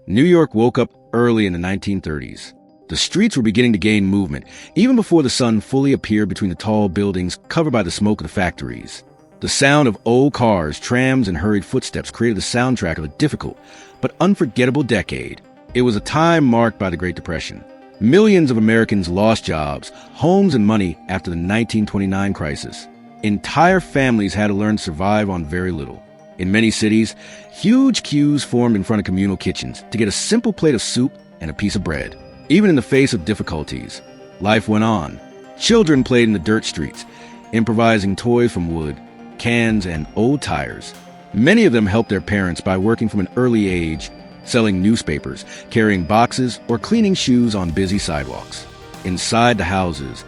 New York woke up early in the 1930s. The streets were beginning to gain movement, even before the sun fully appeared between the tall buildings covered by the smoke of the factories. The sound of old cars, trams, and hurried footsteps created the soundtrack of a difficult but unforgettable decade. It was a time marked by the Great Depression. Millions of Americans lost jobs, homes, and money after the 1929 crisis. Entire families had to learn to survive on very little. In many cities, huge queues formed in front of communal kitchens to get a simple plate of soup and a piece of bread. Even in the face of difficulties, life went on. Children played in the dirt streets, improvising toys from wood, cans, and old tires. Many of them helped their parents by working from an early age, selling newspapers, carrying boxes, or cleaning shoes on busy sidewalks. Inside the houses,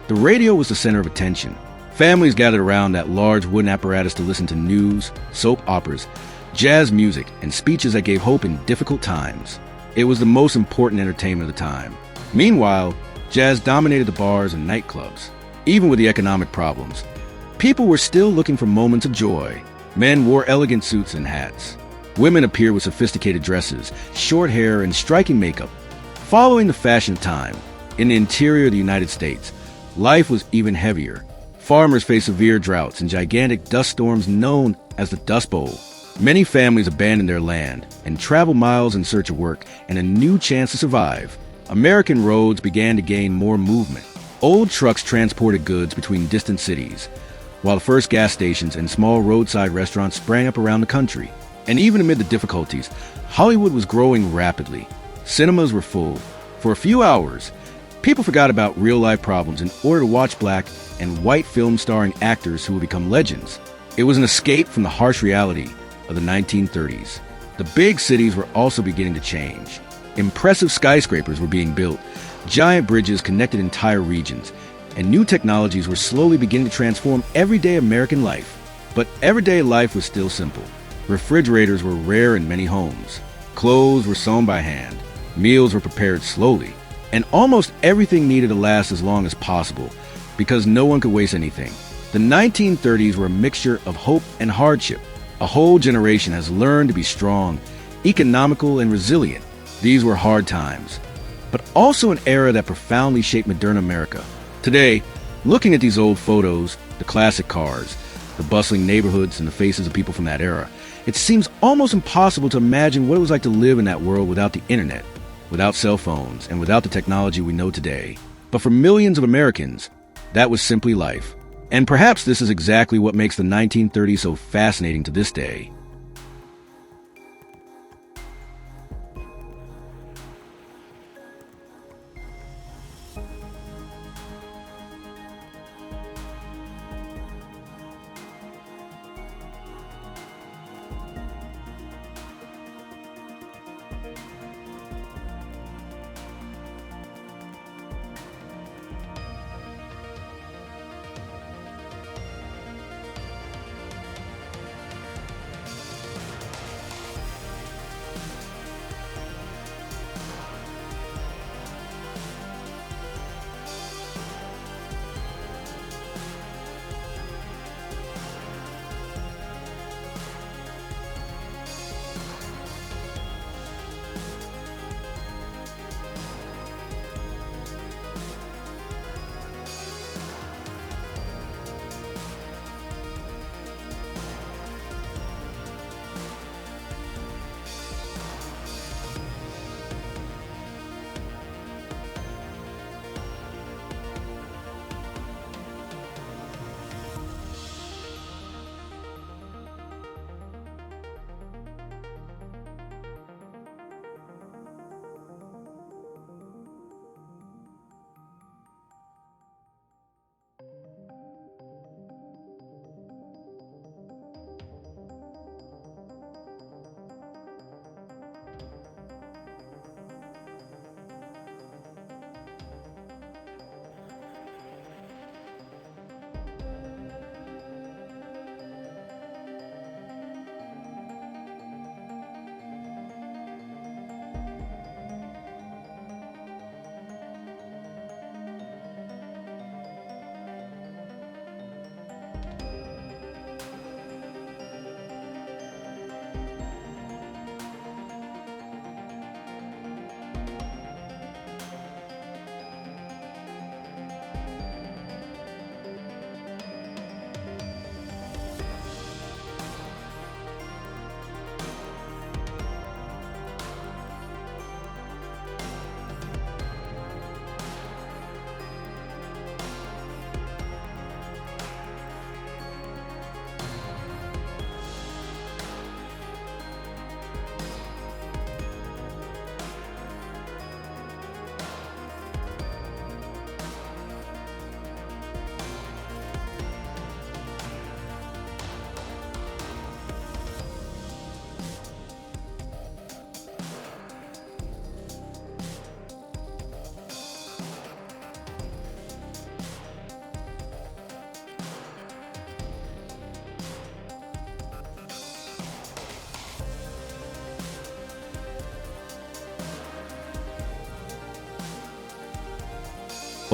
the radio was the center of attention. Families gathered around that large wooden apparatus to listen to news, soap operas, jazz music, and speeches that gave hope in difficult times. It was the most important entertainment of the time. Meanwhile, jazz dominated the bars and nightclubs. Even with the economic problems, people were still looking for moments of joy. Men wore elegant suits and hats. Women appeared with sophisticated dresses, short hair, and striking makeup. Following the fashion of time, in the interior of the United States, life was even heavier. Farmers faced severe droughts and gigantic dust storms known as the Dust Bowl. Many families abandoned their land and traveled miles in search of work and a new chance to survive. American roads began to gain more movement. Old trucks transported goods between distant cities, while the first gas stations and small roadside restaurants sprang up around the country. And even amid the difficulties, Hollywood was growing rapidly. Cinemas were full. For a few hours, people forgot about real-life problems in order to watch black and white films starring actors who would become legends. It was an escape from the harsh reality of the 1930s. The big cities were also beginning to change. Impressive skyscrapers were being built, giant bridges connected entire regions, and new technologies were slowly beginning to transform everyday American life. But everyday life was still simple. Refrigerators were rare in many homes. Clothes were sewn by hand. Meals were prepared slowly. And almost everything needed to last as long as possible because no one could waste anything. The 1930s were a mixture of hope and hardship. A whole generation has learned to be strong, economical, and resilient. These were hard times, but also an era that profoundly shaped modern America. Today, looking at these old photos, the classic cars, the bustling neighborhoods, and the faces of people from that era, it seems almost impossible to imagine what it was like to live in that world without the internet, without cell phones, and without the technology we know today. But for millions of Americans, that was simply life. And perhaps this is exactly what makes the 1930s so fascinating to this day.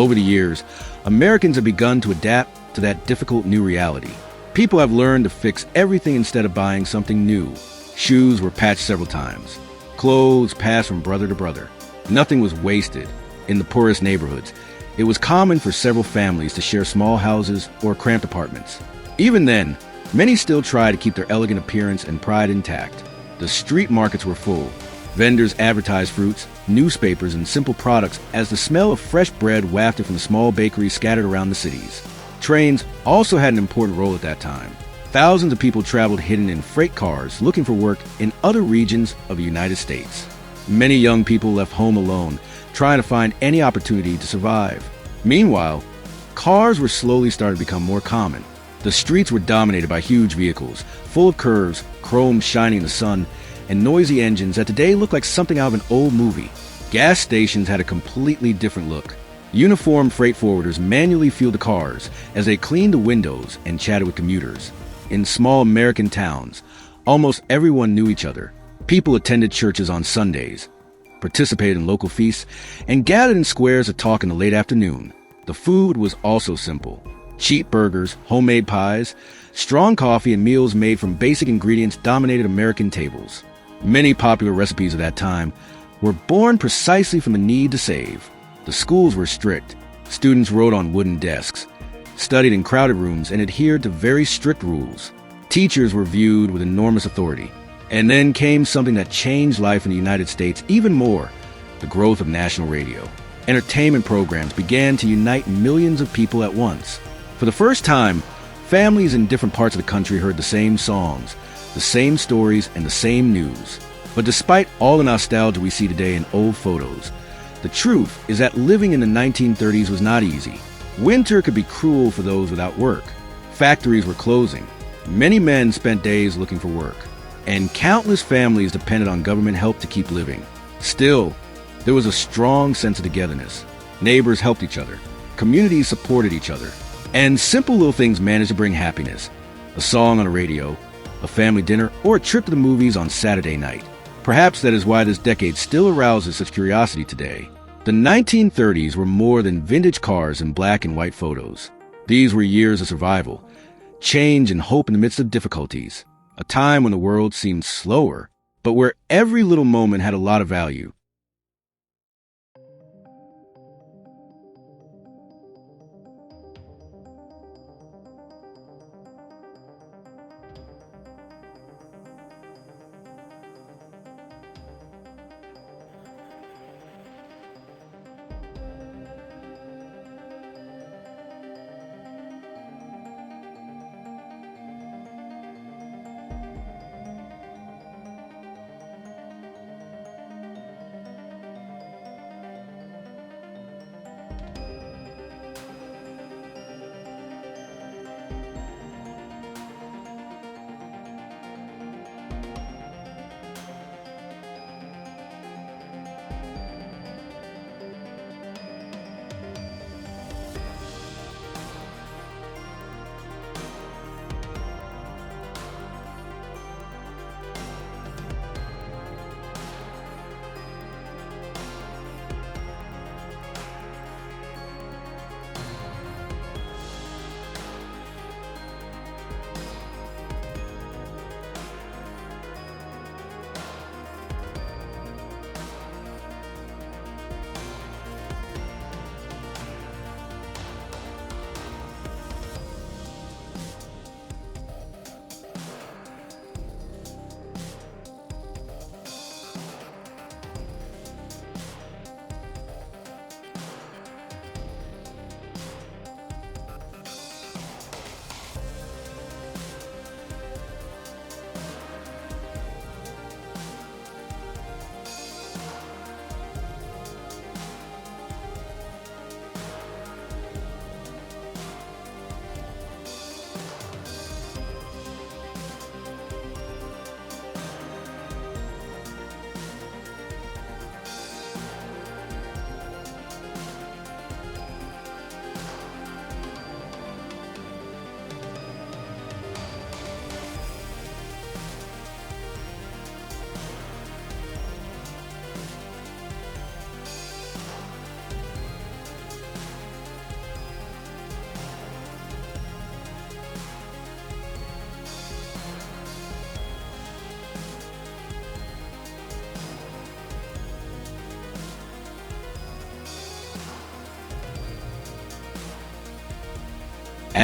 Over the years, Americans have begun to adapt to that difficult new reality. People have learned to fix everything instead of buying something new. Shoes were patched several times. Clothes passed from brother to brother. Nothing was wasted. In the poorest neighborhoods, it was common for several families to share small houses or cramped apartments. Even then, many still tried to keep their elegant appearance and pride intact. The street markets were full. Vendors advertised fruits, newspapers, and simple products as the smell of fresh bread wafted from the small bakeries scattered around the cities. Trains also had an important role at that time. Thousands of people traveled hidden in freight cars looking for work in other regions of the United States. Many young people left home alone, trying to find any opportunity to survive. Meanwhile, cars were slowly starting to become more common. The streets were dominated by huge vehicles, full of curves, chrome shining in the sun, and noisy engines that today look like something out of an old movie. Gas stations had a completely different look. Uniformed freight forwarders manually fueled the cars as they cleaned the windows and chatted with commuters. In small American towns, almost everyone knew each other. People attended churches on Sundays, participated in local feasts, and gathered in squares to talk in the late afternoon. The food was also simple. Cheap burgers, homemade pies, strong coffee, and meals made from basic ingredients dominated American tables. Many popular recipes of that time were born precisely from the need to save. The schools were strict. Students wrote on wooden desks, studied in crowded rooms, and adhered to very strict rules. Teachers were viewed with enormous authority. And then came something that changed life in the United States even more: the growth of national radio. Entertainment programs began to unite millions of people at once. For the first time, families in different parts of the country heard the same songs, the same stories, and the same news. But despite all the nostalgia we see today in old photos, the truth is that living in the 1930s was not easy. Winter could be cruel for those without work. Factories were closing. Many men spent days looking for work. And countless families depended on government help to keep living. Still, there was a strong sense of togetherness. Neighbors helped each other. Communities supported each other. And simple little things managed to bring happiness. A song on the radio, a family dinner, or a trip to the movies on Saturday night. Perhaps that is why this decade still arouses such curiosity today. The 1930s were more than vintage cars and black and white photos. These were years of survival, change, and hope in the midst of difficulties. A time when the world seemed slower, but where every little moment had a lot of value.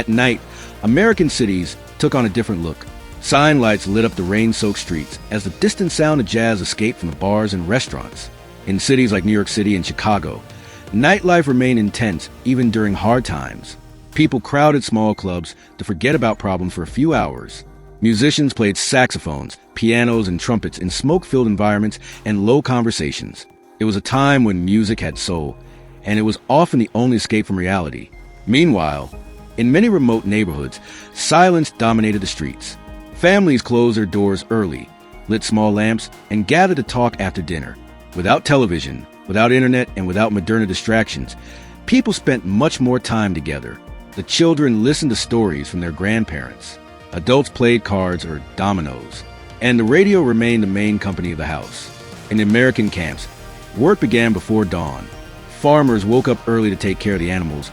At night, American cities took on a different look. Sign lights lit up the rain-soaked streets as the distant sound of jazz escaped from the bars and restaurants. In cities like New York City and Chicago, nightlife remained intense even during hard times. People crowded small clubs to forget about problems for a few hours. Musicians played saxophones, pianos, and trumpets in smoke-filled environments and low conversations. It was a time when music had soul, and it was often the only escape from reality. Meanwhile, in many remote neighborhoods, silence dominated the streets. Families closed their doors early, lit small lamps, and gathered to talk after dinner. Without television, without internet, and without modern distractions, people spent much more time together. The children listened to stories from their grandparents. Adults played cards or dominoes, and the radio remained the main company of the house. In the American camps, work began before dawn. Farmers woke up early to take care of the animals,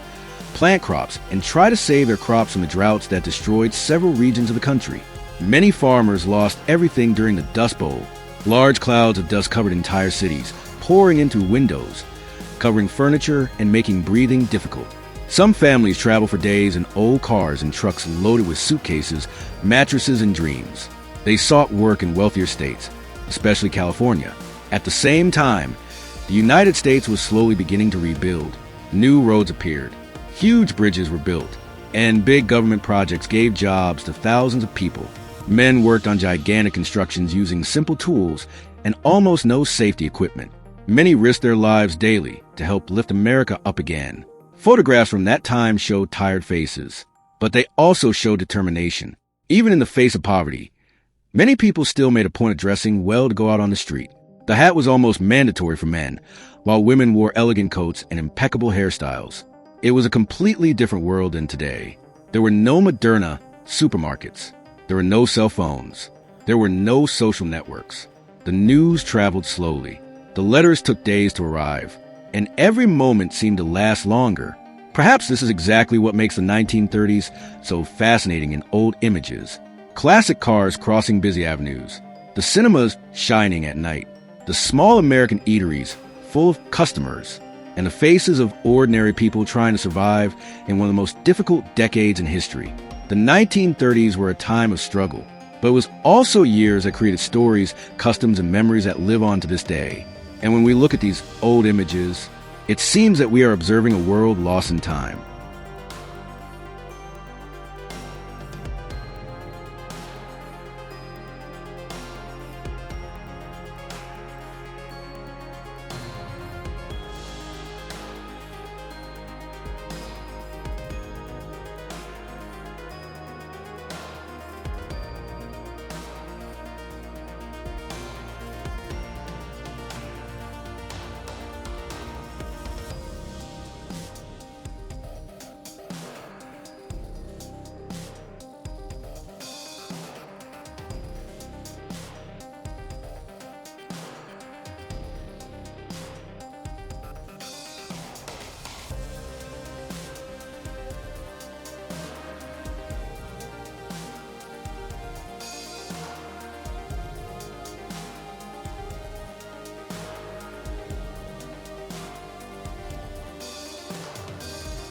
plant crops, and try to save their crops from the droughts that destroyed several regions of the country. Many farmers lost everything during the Dust Bowl. Large clouds of dust covered entire cities, pouring in through windows, covering furniture and making breathing difficult. Some families traveled for days in old cars and trucks loaded with suitcases, mattresses, and dreams. They sought work in wealthier states, especially California. At the same time, the United States was slowly beginning to rebuild. New roads appeared, huge bridges were built, and big government projects gave jobs to thousands of people. Men worked on gigantic constructions using simple tools and almost no safety equipment. Many risked their lives daily to help lift America up again. Photographs from that time showed tired faces, but they also showed determination. Even in the face of poverty, many people still made a point of dressing well to go out on the street. The hat was almost mandatory for men, while women wore elegant coats and impeccable hairstyles. It was a completely different world than today. There were no Moderna supermarkets. There were no cell phones. There were no social networks. The news traveled slowly. The letters took days to arrive, and every moment seemed to last longer. Perhaps this is exactly what makes the 1930s so fascinating in old images. Classic cars crossing busy avenues, the cinemas shining at night, the small American eateries full of customers, and the faces of ordinary people trying to survive in one of the most difficult decades in history. The 1930s were a time of struggle, but it was also years that created stories, customs, and memories that live on to this day. And when we look at these old images, it seems that we are observing a world lost in time.